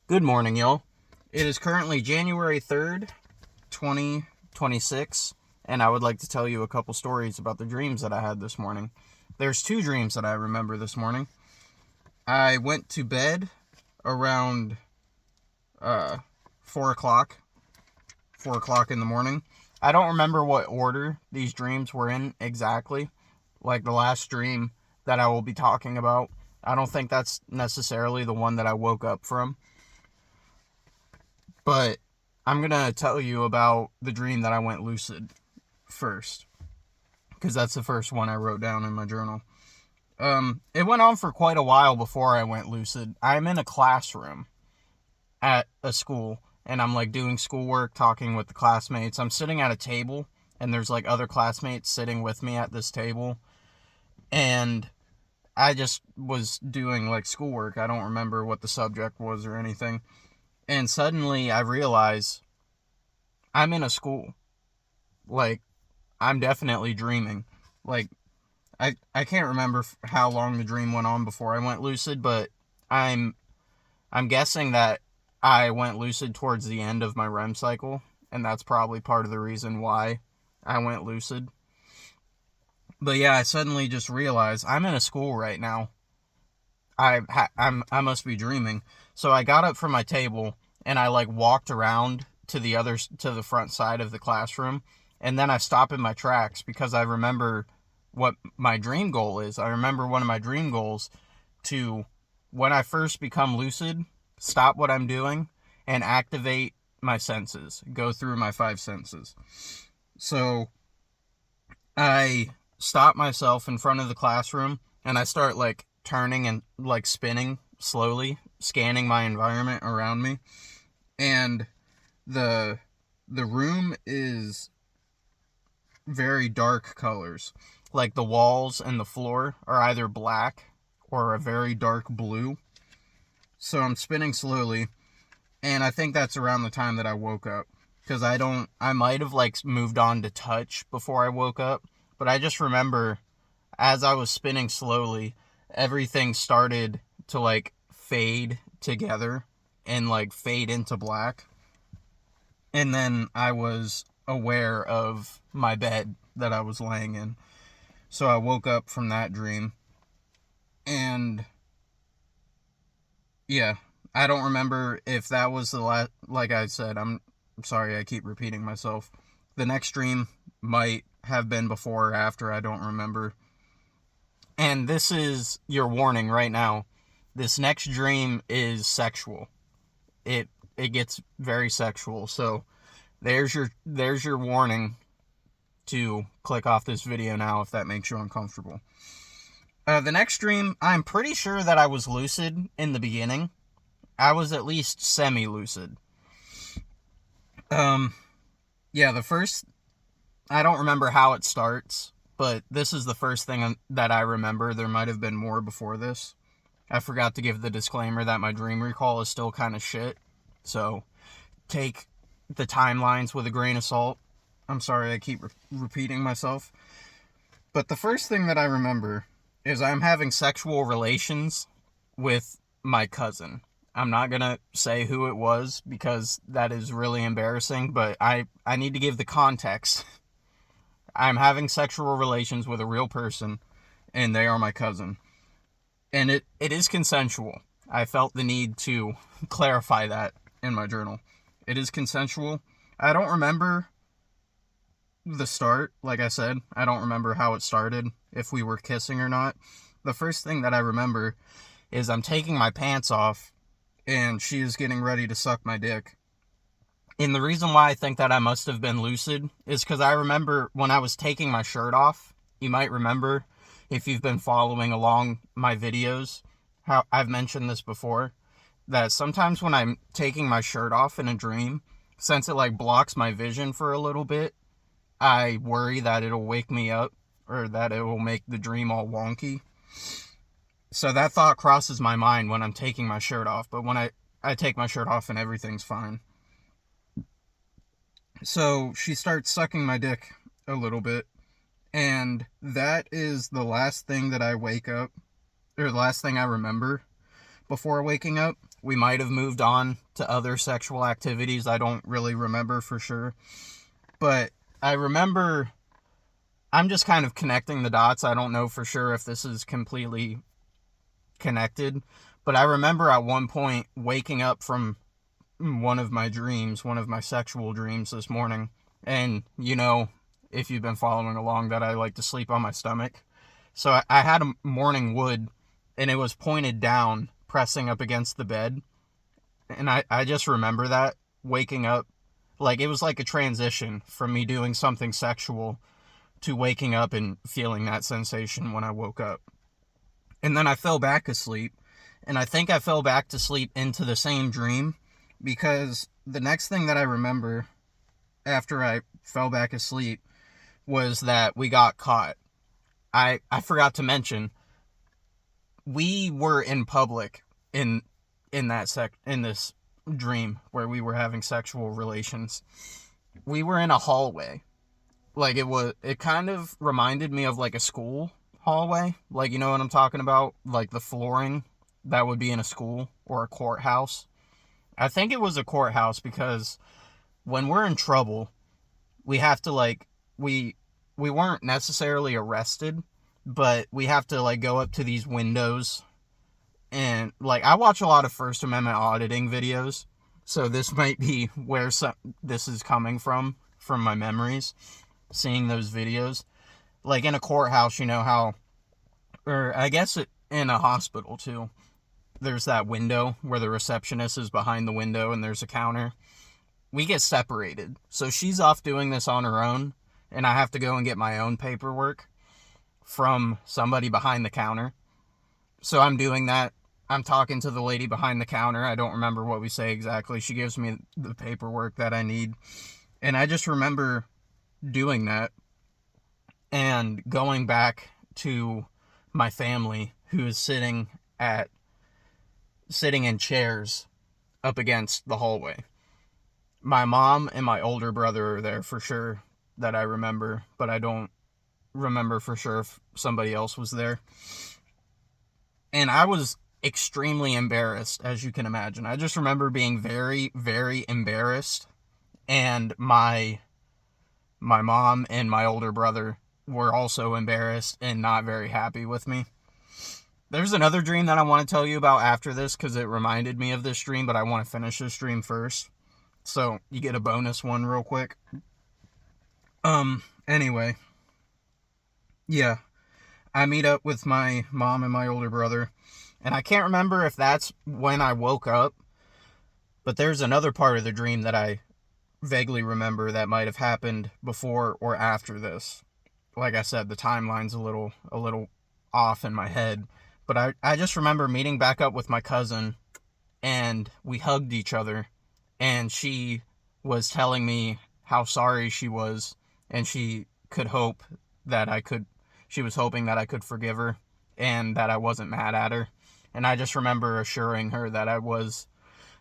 Good morning, y'all. It is currently January 3rd, 2026, and I would like to tell you a couple stories about the dreams that I had this morning. There's two dreams that I remember this morning. I went to bed around 4 o'clock, 4 o'clock in the morning. I don't remember what order these dreams were in exactly, like the last dream that I will be talking about. I don't think that's necessarily the one that I woke up from. But I'm going to tell you about the dream that I went lucid first, because that's the first one I wrote down in my journal. It went on for quite a while before I went lucid. I'm in a classroom at a school, and I'm like doing schoolwork, talking with the classmates. I'm sitting at a table, and there's like other classmates sitting with me at this table, and I just was doing like schoolwork. I don't remember what the subject was or anything. And suddenly I realize I'm in a school. Like, I'm definitely dreaming. Like, I can't remember how long the dream went on before I went lucid, but I'm I'm guessing that I went lucid towards the end of my REM cycle, and that's probably part of the reason why I went lucid. But yeah, I suddenly just realized I'm in a school right now. I must be dreaming. So I got up from my table and I like walked around to the front side of the classroom, and then I stopped in my tracks because I remember what my dream goal is. I remember one of my dream goals to, when I first become lucid, stop what I'm doing and activate my senses, go through my five senses. So I stop myself in front of the classroom and I start like turning and like spinning slowly, scanning my environment around me. And the the room is very dark colors. Like the walls and the floor are either black or a very dark blue. So I'm spinning slowly, and I think that's around the time that I woke up, because I might have like moved on to touch before I woke up, but I just remember as I was spinning slowly, everything started to like fade together and like fade into black. And then I was aware of my bed that I was laying in. So I woke up from that dream. And yeah, I don't remember if that was the last. Like I said, I'm sorry, I keep repeating myself. The next dream might have been before or after, I don't remember. And this is your warning right now. This next dream is sexual. It gets very sexual. So there's your warning to click off this video now if that makes you uncomfortable. The next dream, I'm pretty sure that I was lucid in the beginning. I was at least semi-lucid. Um, yeah, the first, I don't remember how it starts, but this is the first thing that I remember. There might have been more before this. I forgot to give the disclaimer that my dream recall is still kind of shit. So take the timelines with a grain of salt. I'm sorry I keep repeating myself. But the first thing that I remember is I'm having sexual relations with my cousin. I'm not going to say who it was because that is really embarrassing, but I need to give the context. I'm having sexual relations with a real person, and they are my cousin. And it is consensual. I felt the need to clarify that in my journal. It is consensual. I don't remember the start. Like I said, I don't remember how it started, if we were kissing or not. The first thing that I remember is I'm taking my pants off and she is getting ready to suck my dick. And the reason why I think that I must have been lucid is because I remember when I was taking my shirt off. You might remember, if you've been following along my videos, how I've mentioned this before, that sometimes when I'm taking my shirt off in a dream, since it like blocks my vision for a little bit, I worry that it'll wake me up or that it will make the dream all wonky. So that thought crosses my mind when I'm taking my shirt off, but when I take my shirt off and everything's fine. So she starts sucking my dick a little bit, and that is the last thing that I wake up, or the last thing I remember before waking up. We might have moved on to other sexual activities. I don't really remember for sure. But I remember, I'm just kind of connecting the dots. I don't know for sure if this is completely connected. But I remember at one point waking up from one of my dreams, one of my sexual dreams this morning. And, you know, if you've been following along, that I like to sleep on my stomach. So I had a morning wood, and it was pointed down, pressing up against the bed. And I just remember that, waking up. Like, it was like a transition from me doing something sexual to waking up and feeling that sensation when I woke up. And then I fell back asleep. And I think I fell back to sleep into the same dream, because the next thing that I remember after I fell back asleep was that we got caught. I forgot to mention, we were in public in this dream where we were having sexual relations. We were in a hallway. Like, it kind of reminded me of like a school hallway. Like, you know what I'm talking about? Like the flooring that would be in a school or a courthouse. I think it was a courthouse, because when we're in trouble, we have to like, we weren't necessarily arrested, but we have to like go up to these windows. And like, I watch a lot of First Amendment auditing videos, so this might be where this is coming from my memories, seeing those videos. Like in a courthouse, you know how, or I guess in a hospital too, there's that window where the receptionist is behind the window and there's a counter. We get separated. So she's off doing this on her own, and I have to go and get my own paperwork from somebody behind the counter. So I'm doing that. I'm talking to the lady behind the counter. I don't remember what we say exactly. She gives me the paperwork that I need. And I just remember doing that and going back to my family, who is sitting in chairs up against the hallway. My mom and my older brother are there for sure, that I remember, but I don't remember for sure if somebody else was there. And I was extremely embarrassed, as you can imagine. I just remember being very, very embarrassed, and my mom and my older brother were also embarrassed and not very happy with me. There's another dream that I want to tell you about after this, because it reminded me of this dream, but I want to finish this dream first. So you get a bonus one real quick. Anyway. Yeah. I meet up with my mom and my older brother, and I can't remember if that's when I woke up, but there's another part of the dream that I vaguely remember that might have happened before or after this. Like I said, the timeline's a little off in my head, but I just remember meeting back up with my cousin, and we hugged each other, and she was telling me how sorry she was, and she was hoping that I could forgive her, and that I wasn't mad at her. And I just remember assuring her that I was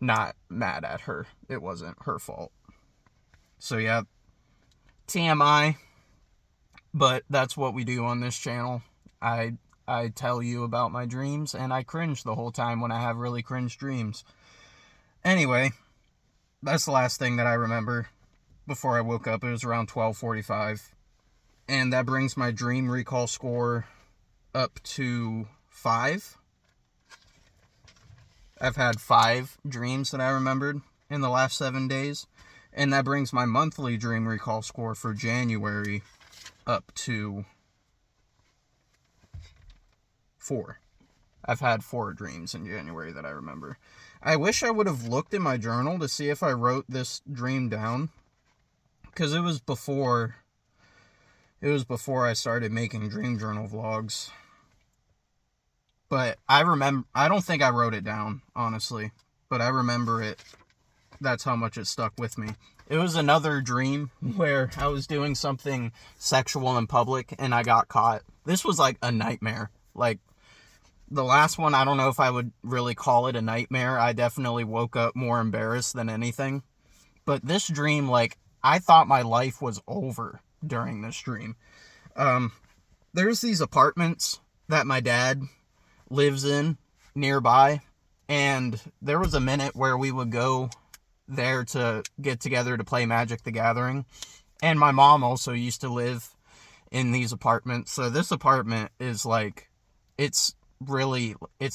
not mad at her. It wasn't her fault. So yeah, TMI, but that's what we do on this channel. I tell you about my dreams, and I cringe the whole time when I have really cringe dreams. Anyway, that's the last thing that I remember before I woke up. It was around 12:45. And that brings my dream recall score up to 5. I've had 5 dreams that I remembered in the last 7 days. And that brings my monthly dream recall score for January up to 4. I've had 4 dreams in January that I remember. I wish I would have looked in my journal to see if I wrote this dream down, because it was before I started making dream journal vlogs. But I don't think I wrote it down, honestly, but I remember it. That's how much it stuck with me. It was another dream where I was doing something sexual in public and I got caught. This was like a nightmare. Like, the last one, I don't know if I would really call it a nightmare. I definitely woke up more embarrassed than anything. But this dream, like, I thought my life was over during this dream. There's these apartments that my dad lives in nearby, And there was a minute where we would go there to get together to play Magic the Gathering. And my mom also used to live in these apartments. So this apartment is like, it's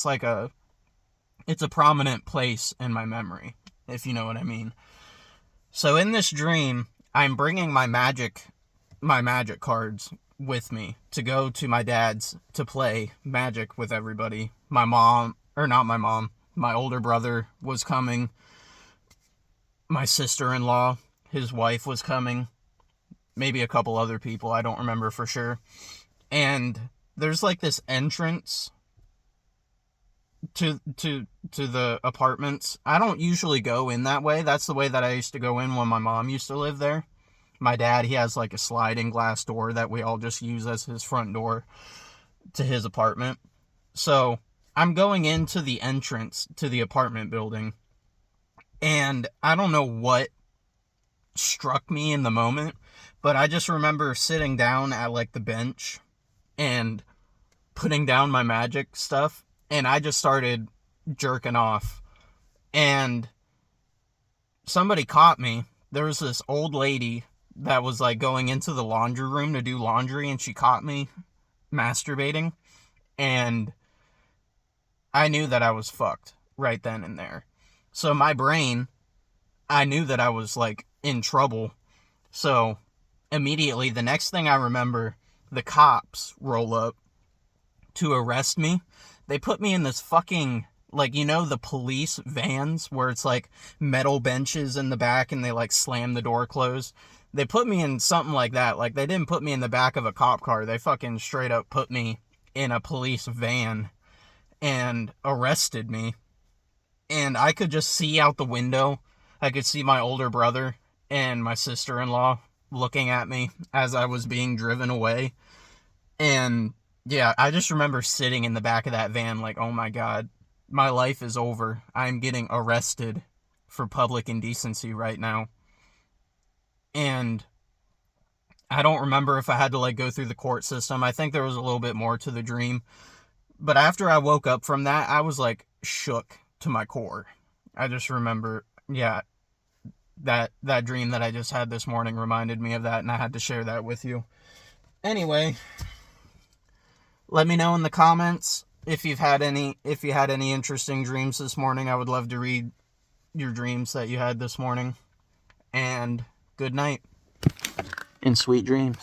like it's a prominent place in my memory, if you know what I mean. So in this dream, I'm bringing my magic cards with me to go to my dad's to play Magic with everybody. My mom, or not my mom, my older brother was coming. My sister-in-law, his wife was coming. Maybe a couple other people, I don't remember for sure. And there's like this entrance to the apartments. I don't usually go in that way. That's the way that I used to go in when my mom used to live there. My dad, he has like a sliding glass door that we all just use as his front door to his apartment. So I'm going into the entrance to the apartment building, and I don't know what struck me in the moment, but I just remember sitting down at like the bench and putting down my magic stuff, and I just started jerking off. And somebody caught me. There was this old lady that was like going into the laundry room to do laundry, and she caught me masturbating, and I knew that I was fucked right then and there. So my brain, I knew that I was like in trouble. So immediately the next thing I remember, the cops roll up to arrest me. They put me in this fucking, like, you know, the police vans where it's like metal benches in the back and they like slam the door closed. They put me in something like that. Like, they didn't put me in the back of a cop car. They fucking straight up put me in a police van and arrested me. And I could just see out the window. I could see my older brother and my sister-in-law looking at me as I was being driven away. And yeah, I just remember sitting in the back of that van like, oh my God, my life is over. I'm getting arrested for public indecency right now. And I don't remember if I had to like go through the court system. I think there was a little bit more to the dream. But after I woke up from that, I was like shook to my core. I just remember, yeah, that dream that I just had this morning reminded me of that, and I had to share that with you. Anyway, let me know in the comments if you had any interesting dreams this morning. I would love to read your dreams that you had this morning. And good night and sweet dreams.